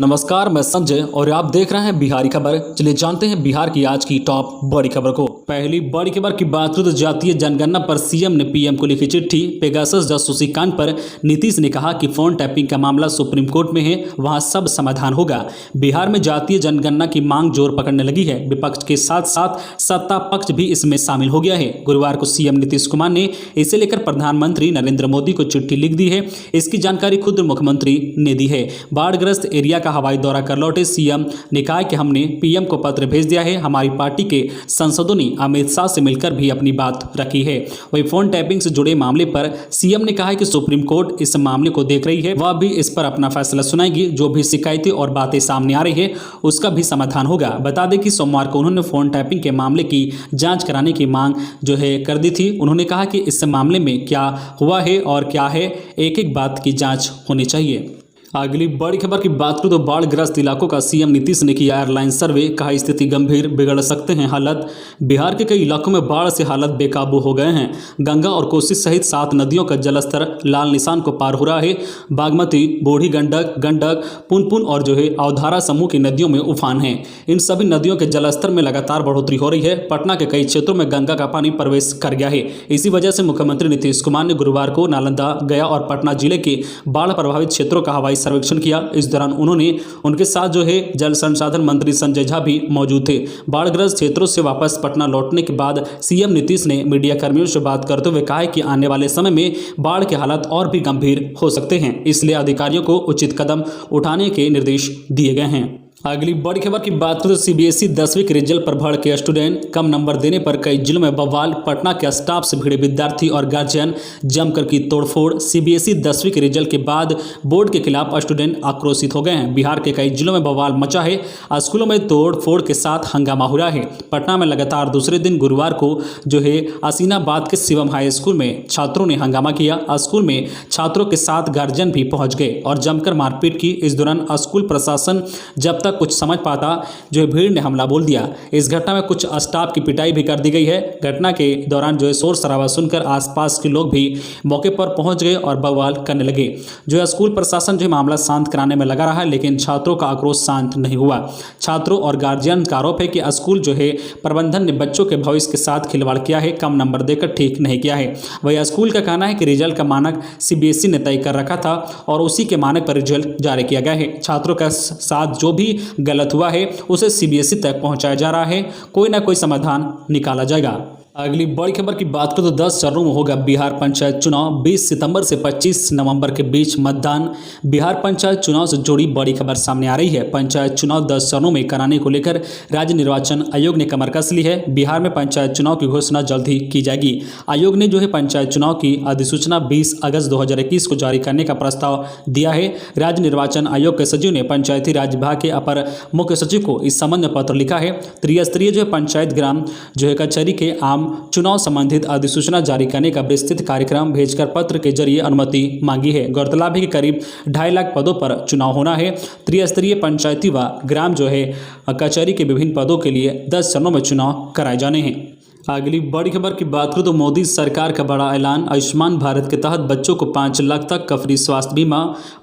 नमस्कार, मैं संजय और आप देख रहे हैं बिहारी खबर। चलिए जानते हैं बिहार की आज की टॉप बड़ी खबर को। पहली बड़ी खबर की बात करें तो जातीय जनगणना पर सीएम ने पीएम को लिखी चिट्ठी। पेगासस जासूसी कांड पर नीतीश ने कहा कि फोन टैपिंग का मामला सुप्रीम कोर्ट में है, वहां सब समाधान होगा। बिहार में जातीय जनगणना की मांग जोर पकड़ने लगी है। विपक्ष के साथ साथ सत्ता पक्ष भी इसमें शामिल हो गया है। गुरुवार को सीएम नीतीश कुमार ने इसे लेकर प्रधानमंत्री नरेंद्र मोदी को चिट्ठी लिख दी है। इसकी जानकारी खुद मुख्यमंत्री ने दी है। बाढ़ग्रस्त एरिया का हवाई दौरा कर लौटे सीएम ने कहा कि हमने पीएम को पत्र भेज दिया है। हमारी पार्टी के सांसदों ने अमित शाह से मिलकर भी अपनी बात रखी है। वही फोन टैपिंग से जुड़े मामले पर सीएम ने कहा है कि सुप्रीम कोर्ट इस मामले को देख रही है, वह भी इस पर अपना फैसला सुनाएगी। जो भी शिकायतें और बातें सामने आ रही है उसका भी समाधान होगा। बता दें कि सोमवार को उन्होंने फोन टैपिंग के मामले की जांच कराने की मांग कर दी थी। उन्होंने कहा कि इस मामले में क्या हुआ है और क्या है, एक एक बात की जांच होनी चाहिए। अगली बड़ी खबर की बात करूं तो बाढ़ग्रस्त इलाकों का सीएम नीतीश ने किया एयरलाइन सर्वे। कहा स्थिति गंभीर, बिगड़ सकते हैं हालत। बिहार के कई इलाकों में बाढ़ से हालत बेकाबू हो गए हैं। गंगा और कोसी सहित 7 नदियों का जलस्तर लाल निशान को पार हो रहा है। बागमती, बूढ़ी गंडक, पुनपुन और अवधारा समूह की नदियों में उफान है। इन सभी नदियों के जलस्तर में लगातार बढ़ोतरी हो रही है। पटना के कई क्षेत्रों में गंगा का पानी प्रवेश कर गया है। इसी वजह से मुख्यमंत्री नीतीश कुमार ने गुरुवार को नालंदा, गया और पटना जिले के बाढ़ प्रभावित क्षेत्रों का हवाई सर्वेक्षण किया। इस दौरान उनके साथ जल संसाधन मंत्री संजय झा भी मौजूद थे। बाढ़ग्रस्त क्षेत्रों से वापस पटना लौटने के बाद सीएम नीतीश ने मीडिया कर्मियों से बात करते हुए कहा कि आने वाले समय में बाढ़ के हालात और भी गंभीर हो सकते हैं, इसलिए अधिकारियों को उचित कदम उठाने के निर्देश दिए गए हैं। अगली बड़ी खबर की बात करें तो सीबीएसई 10वीं के रिजल्ट पर भड़के स्टूडेंट। कम नंबर देने पर कई जिलों में बवाल। पटना के स्टाफ से भिड़े विद्यार्थी और गार्जियन, जमकर की तोड़फोड़। सीबीएसई 10वीं के रिजल्ट के बाद बोर्ड के खिलाफ स्टूडेंट आक्रोशित हो गए हैं। बिहार के कई जिलों में बवाल मचा है। स्कूलों में तोड़फोड़ के साथ हंगामा हो रहा है। पटना में लगातार दूसरे दिन गुरुवार को असीनाबाद के शिवम हाई स्कूल में छात्रों ने हंगामा किया। स्कूल में छात्रों के साथ गार्जियन भी पहुंच गए और जमकर मारपीट की। इस दौरान स्कूल प्रशासन जब तक कुछ समझ पाता भीड़ ने हमला बोल दिया। इस घटना में कुछ स्टाफ की पिटाई भी कर दी गई है। घटना के दौरान शोर शराबा सुनकर आसपास के लोग भी मौके पर पहुंच गए और बवाल करने लगे। स्कूल प्रशासन मामला शांत कराने में लगा रहा, लेकिन छात्रों का आक्रोश शांत नहीं हुआ। छात्रों और गार्जियन का आरोप है कि स्कूल प्रबंधन ने बच्चों के भविष्य के साथ खिलवाड़ किया है, कम नंबर देकर ठीक नहीं किया है। वही स्कूल का कहना है कि रिजल्ट का मानक सीबीएसई ने तय कर रखा था और उसी के मानक पर रिजल्ट जारी किया गया है। छात्रों के साथ जो भी गलत हुआ है उसे सीबीएसई तक पहुंचाया जा रहा है। कोई ना कोई समाधान निकाला जाएगा। अगली बड़ी खबर की बात करें तो 10 चरणों में होगा बिहार पंचायत चुनाव। 20 सितंबर से 25 नवंबर के बीच मतदान। बिहार पंचायत चुनाव से जुड़ी बड़ी खबर सामने आ रही है। पंचायत चुनाव 10 चरणों में कराने को लेकर राज्य निर्वाचन आयोग ने कमर कस ली है। बिहार में पंचायत चुनाव की घोषणा जल्द ही की जाएगी। आयोग ने पंचायत चुनाव की अधिसूचना 20 अगस्त 2021 को जारी करने का प्रस्ताव दिया है। राज्य निर्वाचन आयोग के सचिव ने पंचायती राज विभाग के अपर मुख्य सचिव को इस संबंध में पत्र लिखा है। त्रिस्तरीय पंचायत ग्राम कचहरी के आम चुनाव संबंधित अधिसूचना जारी करने का विस्तृत कार्यक्रम भेजकर पत्र के जरिए अनुमति मांगी है। गौरतलब है कि करीब 2.5 लाख पदों पर चुनाव होना है। त्रिस्तरीय पंचायती व ग्राम कचहरी के विभिन्न पदों के लिए 10 चरणों में चुनाव कराए जाने हैं। अगली बड़ी खबर की बात करूं तो मोदी सरकार का बड़ा ऐलान। आयुष्मान भारत के तहत बच्चों को 5 लाख तक का फ्री स्वास्थ्य बीमा।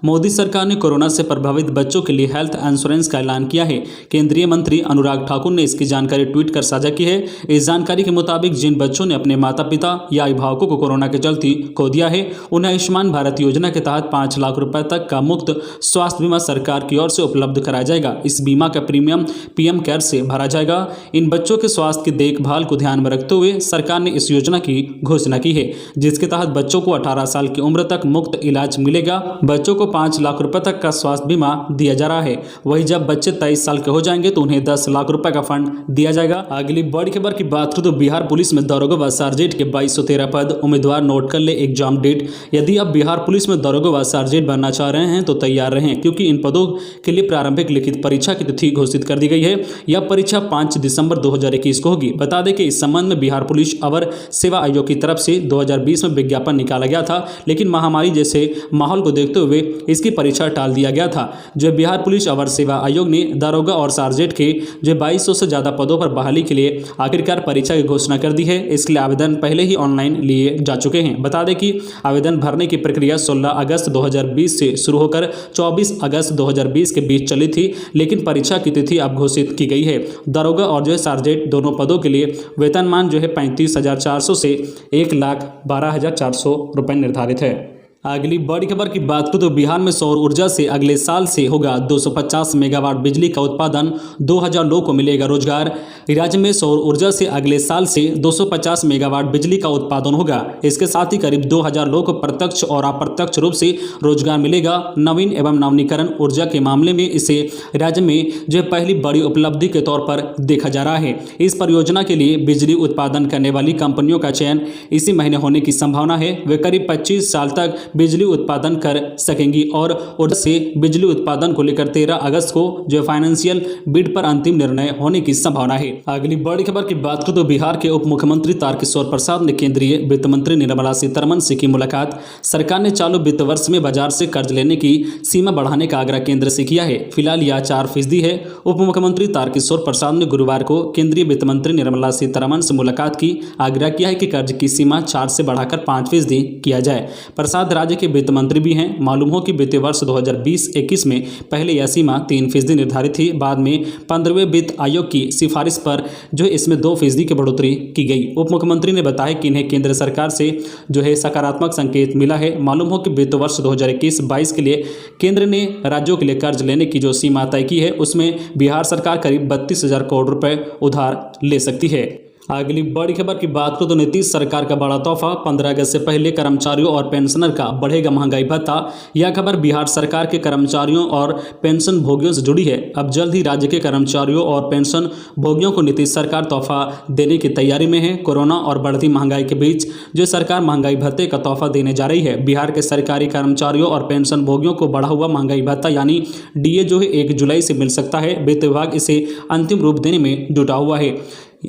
मोदी सरकार ने कोरोना से प्रभावित बच्चों के लिए हेल्थ इंश्योरेंस का ऐलान किया है। केंद्रीय मंत्री अनुराग ठाकुर ने इसकी जानकारी ट्वीट कर साझा की है। इस जानकारी के मुताबिक जिन बच्चों ने अपने माता पिता या अभिभावकों को कोरोना के चलते खो दिया है, उन्हें आयुष्मान भारत योजना के तहत 5 लाख रुपए तक का मुफ्त स्वास्थ्य बीमा सरकार की ओर से उपलब्ध कराया जाएगा। इस बीमा का प्रीमियम पीएम केयर से भरा जाएगा। इन बच्चों के स्वास्थ्य की देखभाल को ध्यान रखते हुए सरकार ने इस योजना की घोषणा की है, जिसके तहत बच्चों को 18 साल की उम्र तक मुफ्त इलाज मिलेगा। बच्चों को 5 लाख रुपए तक का स्वास्थ्य बीमा दिया जा रहा है। वहीं जब बच्चे 23 साल के हो जाएंगे तो उन्हें 10 लाख रुपए का फंड दिया जाएगा। अगली बड़ी खबर की बात करें तो बिहार पुलिस में दरोगा व सार्जेंट के 2213 पद। उम्मीदवार नोट कर ले एग्जाम डेट। यदि आप बिहार पुलिस में दरोगा व सार्जेंट बनना चाह रहे हैं तो तैयार रहें, क्योंकि इन पदों के लिए प्रारंभिक लिखित परीक्षा की तिथि घोषित कर दी गई है। यह परीक्षा 5 दिसंबर 2021 को होगी। बता दें कि इस संबंध संबंध में बिहार पुलिस अवर सेवा आयोग की तरफ से 2020 में विज्ञापन निकाला गया था, लेकिन महामारी जैसे माहौल को देखते हुए इसकी परीक्षा टाल दिया गया था। जो बिहार पुलिस अवर सेवा आयोग ने दारोगा और सार्जेंट के जो 2200 से ज़्यादा पदों पर बहाली के लिए आखिरकार परीक्षा की घोषणा कर दी है। इसके लिए आवेदन पहले ही ऑनलाइन लिए जा चुके हैं। बता दें कि आवेदन भरने की प्रक्रिया 16 अगस्त 2020 से शुरू होकर 24 अगस्त 2020 के बीच चली थी, लेकिन परीक्षा की तिथि अब घोषित की गई है। दारोगा और जो है सार्जेंट दोनों पदों के लिए वेतनमान जो है 35,400 से 1,12,400 रुपये निर्धारित है। अगली बड़ी खबर की बात करें तो बिहार में सौर ऊर्जा से अगले साल से होगा 250 मेगावाट बिजली का उत्पादन, 2000 लोगों को मिलेगा रोजगार। राज्य में सौर ऊर्जा से अगले साल से 250 मेगावाट बिजली का उत्पादन होगा। इसके साथ ही करीब 2000 लोगों को प्रत्यक्ष और अप्रत्यक्ष रूप से रोजगार मिलेगा। नवीन एवं नवीनीकरण ऊर्जा के मामले में इसे राज्य में जो पहली बड़ी उपलब्धि के तौर पर देखा जा रहा है। इस परियोजना के लिए बिजली उत्पादन करने वाली कंपनियों का चयन इसी महीने होने की संभावना है। वे करीब 25 साल तक बिजली उत्पादन कर सकेंगी और ऊर्जा से बिजली उत्पादन को लेकर 13 अगस्त को जो फाइनेंशियल बिड पर अंतिम निर्णय होने की संभावना है। अगली बड़ी खबर की बात करें तो बिहार के उप मुख्यमंत्री तारकिशोर प्रसाद ने केंद्रीय वित्त मंत्री निर्मला सीतारमण से की मुलाकात। सरकार ने चालू वित्त वर्ष में बाजार से कर्ज लेने की सीमा बढ़ाने का आग्रह केंद्र से किया है। फिलहाल यह 4% है। उप मुख्यमंत्री तारकिशोर प्रसाद ने गुरुवार को केंद्रीय वित्त मंत्री निर्मला सीतारमण से मुलाकात की, आग्रह किया है कि कर्ज की सीमा 4 से बढ़ाकर 5% किया जाए। प्रसाद राज्य के वित्त मंत्री भी हैं। मालूम हो कि वित्तीय वर्ष 2020-21 में पहले यह सीमा 3% निर्धारित थी। बाद में 15वें वित्त आयोग की सिफारिश पर जो है इसमें 2% की बढ़ोतरी की गई। उप मुख्यमंत्री ने बताया कि इन्हें केंद्र सरकार से जो है सकारात्मक संकेत मिला है। मालूम हो कि वित्त वर्ष 2021-22 के लिए केंद्र ने राज्यों के लिए कर्ज लेने की जो सीमा तय की है उसमें बिहार सरकार करीब 32,000 करोड़ रुपए उधार ले सकती है। अगली बड़ी खबर की बात करें तो नीतीश सरकार का बड़ा तोहफा, 15 अगस्त से पहले कर्मचारियों और पेंशनर का बढ़ेगा महंगाई भत्ता। यह खबर बिहार सरकार के कर्मचारियों और पेंशन भोगियों से जुड़ी है। अब जल्द ही राज्य के कर्मचारियों और पेंशन भोगियों को नीतीश सरकार तोहफा देने की तैयारी में है। कोरोना और बढ़ती महंगाई के बीच जो सरकार महंगाई भत्ते का तोहफा देने जा रही है। बिहार के सरकारी कर्मचारियों और पेंशन भोगियों को बढ़ा हुआ महंगाई भत्ता यानी DA जो है 1 जुलाई से मिल सकता है। वित्त विभाग इसे अंतिम रूप देने में जुटा हुआ है।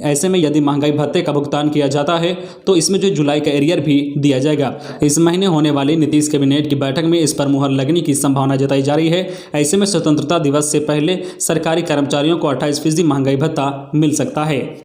ऐसे में यदि महंगाई भत्ते का भुगतान किया जाता है तो इसमें जो जुलाई का एरियर भी दिया जाएगा। इस महीने होने वाली नीतीश कैबिनेट की बैठक में इस पर मुहर लगने की संभावना जताई जा रही है। ऐसे में स्वतंत्रता दिवस से पहले सरकारी कर्मचारियों को 28% महंगाई भत्ता मिल सकता है।